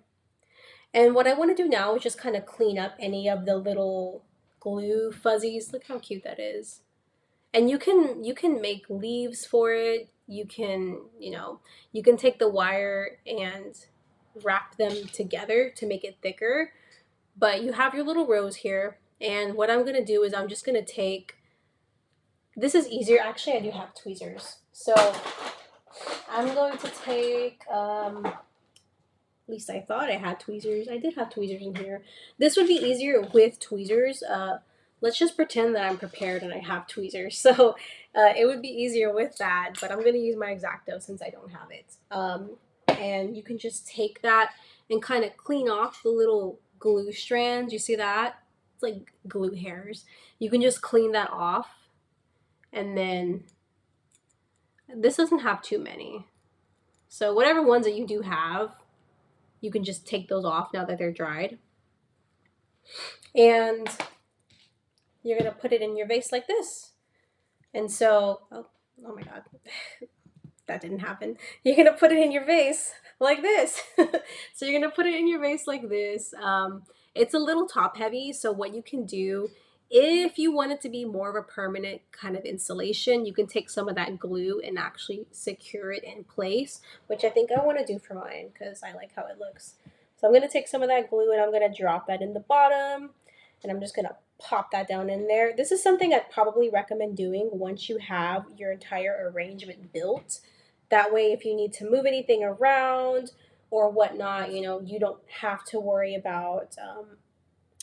And what I want to do now is just kind of clean up any of the little glue fuzzies. Look how cute that is. And you can make leaves for it. You can, you can take the wire and wrap them together to make it thicker. But you have your little rose here. And what I'm going to do is I'm just going to take, this is easier. Actually, I do have tweezers. So I'm going to take, at least I thought I had tweezers. I did have tweezers in here. This would be easier with tweezers. Let's just pretend that I'm prepared and I have tweezers. So it would be easier with that, but I'm going to use my X-Acto since I don't have it. And you can just take that and kind of clean off the little glue strands. You see that? It's like glue hairs. You can just clean that off. And then this doesn't have too many. So whatever ones that you do have, you can just take those off now that they're dried. And you're going to put it in your vase like this. And so, oh my God, that didn't happen. You're going to put it in your vase like this. So you're going to put it in your vase like this. It's a little top heavy. So what you can do, if you want it to be more of a permanent kind of installation, you can take some of that glue and actually secure it in place, which I think I want to do for mine because I like how it looks. So I'm going to take some of that glue and I'm going to drop that in the bottom and I'm just going to pop that down in there. This is something I'd probably recommend doing once you have your entire arrangement built. That way, if you need to move anything around or whatnot, you know, you don't have to worry about, oh,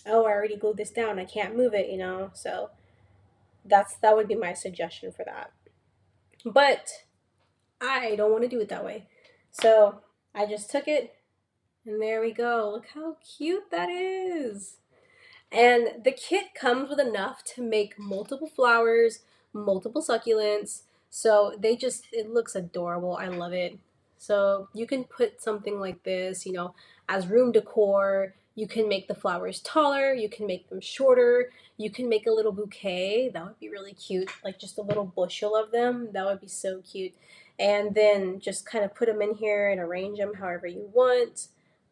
I already glued this down, I can't move it, you know. So that would be my suggestion for that. But I don't want to do it that way. So I just took it, and there we go. Look how cute that is. And the kit comes with enough to make multiple flowers, multiple succulents. So it looks adorable. I love it. So you can put something like this, you know, as room decor. You can make the flowers taller, you can make them shorter, you can make a little bouquet. That would be really cute. Like just a little bushel of them. That would be so cute. And then just kind of put them in here and arrange them however you want.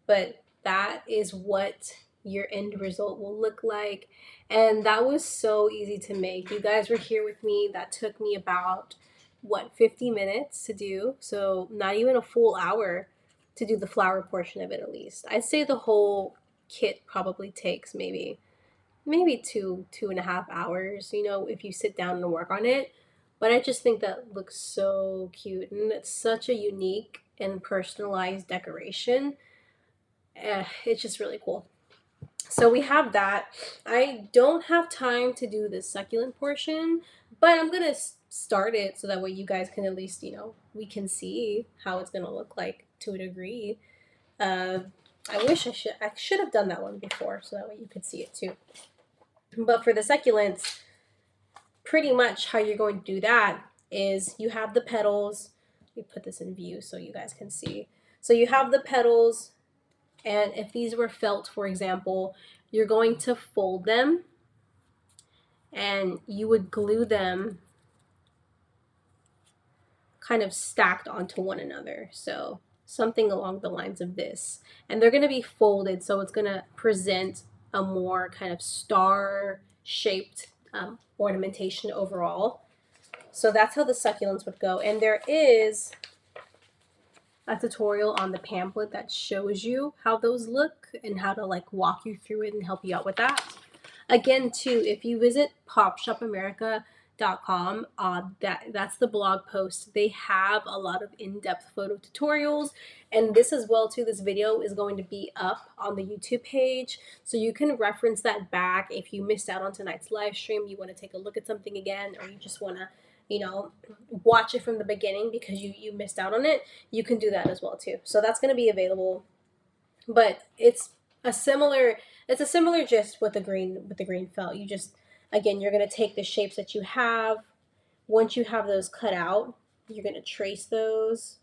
But that is what your end result will look like. And that was so easy to make. You guys were here with me. That took me about, what, 50 minutes to do. So not even a full hour to do the flower portion of it, at least. I'd say the whole kit probably takes maybe 2.5 hours, you know, if you sit down and work on it. But I just think that looks so cute, and it's such a unique and personalized decoration. It's just really cool. So we have that. I don't have time to do the succulent portion, but I'm gonna start it so that way you guys can at least, you know, we can see how it's gonna look like to a degree. Uh, I should have done that one before so that way you could see it too. But for the succulents, pretty much how you're going to do that is you have the petals. Let me put this in view so you guys can see. So you have the petals, and if these were felt, for example, you're going to fold them and you would glue them kind of stacked onto one another. So something along the lines of this. And they're going to be folded, so it's going to present a more kind of star shaped ornamentation overall. So that's how the succulents would go. And there is a tutorial on the pamphlet that shows you how those look and how to like walk you through it and help you out with that. Again, too, if you visit popshopamerica.com, that's the blog post. They have a lot of in-depth photo tutorials, and this as well too. This video is going to be up on the YouTube page, so you can reference that back if you missed out on tonight's live stream. You want to take a look at something again, or you just want to, you know, watch it from the beginning because you missed out on it. You can do that as well too. So that's going to be available, but it's a similar gist with the green felt. You just, again, you're going to take the shapes that you have. Once you have those cut out, you're going to trace those,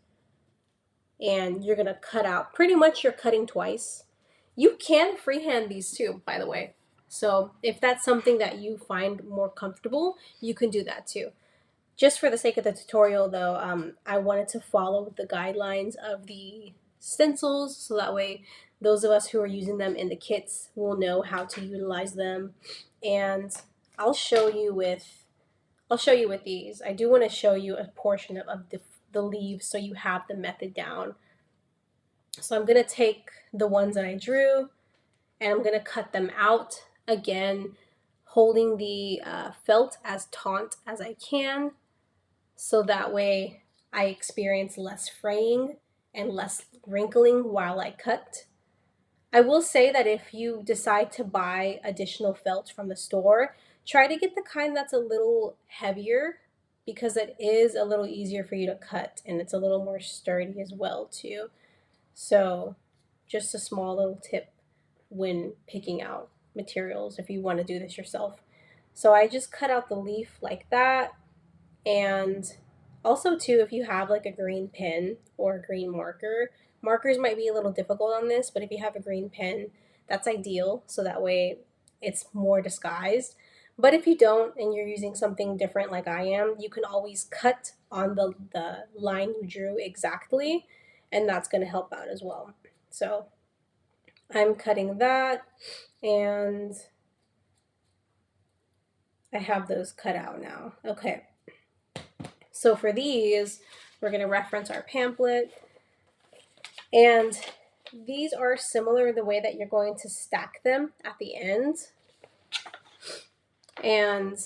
and you're going to cut out, pretty much you're cutting twice. You can freehand these too, by the way. So if that's something that you find more comfortable, you can do that too. Just for the sake of the tutorial though, I wanted to follow the guidelines of the stencils, so that way those of us who are using them in the kits will know how to utilize them. And I'll show you with these. I do want to show you a portion of the leaves so you have the method down. So I'm going to take the ones that I drew and I'm going to cut them out, again holding the felt as taut as I can, so that way I experience less fraying and less wrinkling while I cut. I will say that if you decide to buy additional felt from the store, try to get the kind that's a little heavier, because it is a little easier for you to cut and it's a little more sturdy as well too. So just a small little tip when picking out materials if you want to do this yourself. So I just cut out the leaf like that. And also too, if you have like a green pen or a green marker, markers might be a little difficult on this, but if you have a green pen, that's ideal, so that way it's more disguised. But if you don't and you're using something different like I am, you can always cut on the line you drew exactly, and that's going to help out as well. So I'm cutting that, and I have those cut out now. Okay. So for these, we're going to reference our pamphlet, and these are similar the way that you're going to stack them at the end. And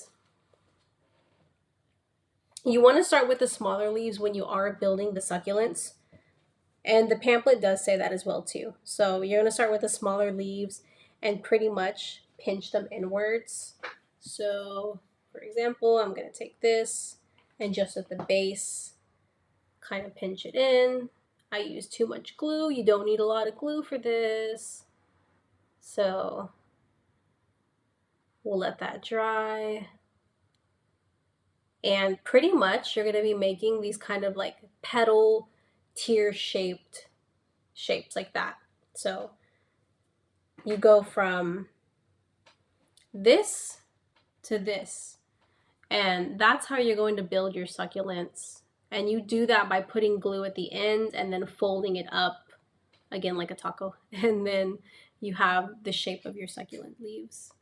you want to start with the smaller leaves when you are building the succulents. And the pamphlet does say that as well too. So you're gonna start with the smaller leaves and pretty much pinch them inwards. So for example, I'm gonna take this and just at the base, kind of pinch it in. I use too much glue. You don't need a lot of glue for this. So we'll let that dry. And pretty much you're gonna be making these kind of like petal tear shaped shapes like that. So you go from this to this, and that's how you're going to build your succulents. And you do that by putting glue at the end and then folding it up again like a taco, and then you have the shape of your succulent leaves.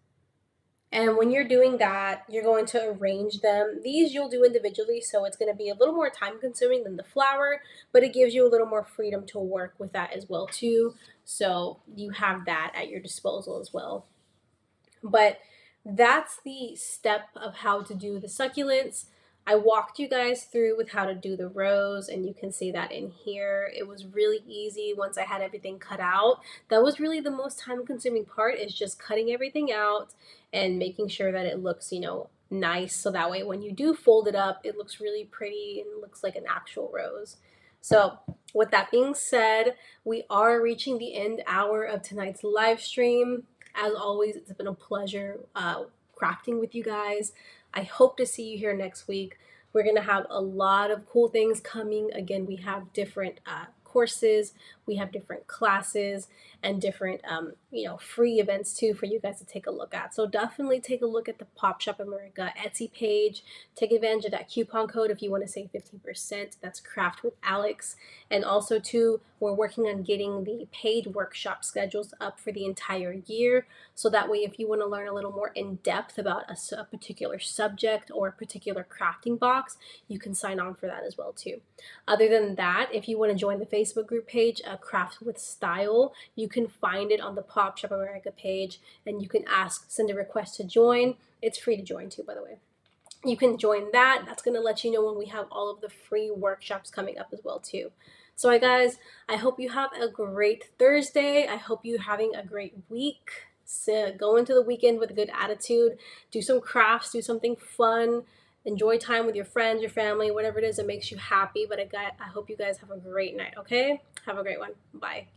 And when you're doing that, you're going to arrange them. These you'll do individually, so it's going to be a little more time consuming than the flower, but it gives you a little more freedom to work with that as well too. So you have that at your disposal as well. But that's the step of how to do the succulents. I walked you guys through with how to do the rows, and you can see that in here. It was really easy once I had everything cut out. That was really the most time consuming part, is just cutting everything out and making sure that it looks, nice. So that way when you do fold it up, it looks really pretty and looks like an actual rose. So with that being said, we are reaching the end hour of tonight's live stream. As always, it's been a pleasure crafting with you guys. I hope to see you here next week. We're going to have a lot of cool things coming. Again, we have different courses, we have different classes, and different free events too for you guys to take a look at. So definitely take a look at the Pop Shop America Etsy page. Take advantage of that coupon code if you want to save 15%. That's Craft with Alex. And also too, we're working on getting the paid workshop schedules up for the entire year, so that way if you want to learn a little more in depth about a particular subject or a particular crafting box, you can sign on for that as well too. Other than that, if you want to join the Facebook group page, Craft with Style, you can find it on the Pop Shop America page, and you can send a request to join. It's free to join too, by the way. You can join that. That's going to let you know when we have all of the free workshops coming up as well too. So guys, I hope you have a great Thursday. I hope you're having a great week. So go into the weekend with a good attitude. Do some crafts, do something fun. Enjoy time with your friends, your family, whatever it is that makes you happy. But I hope you guys have a great night, okay? Have a great one. Bye.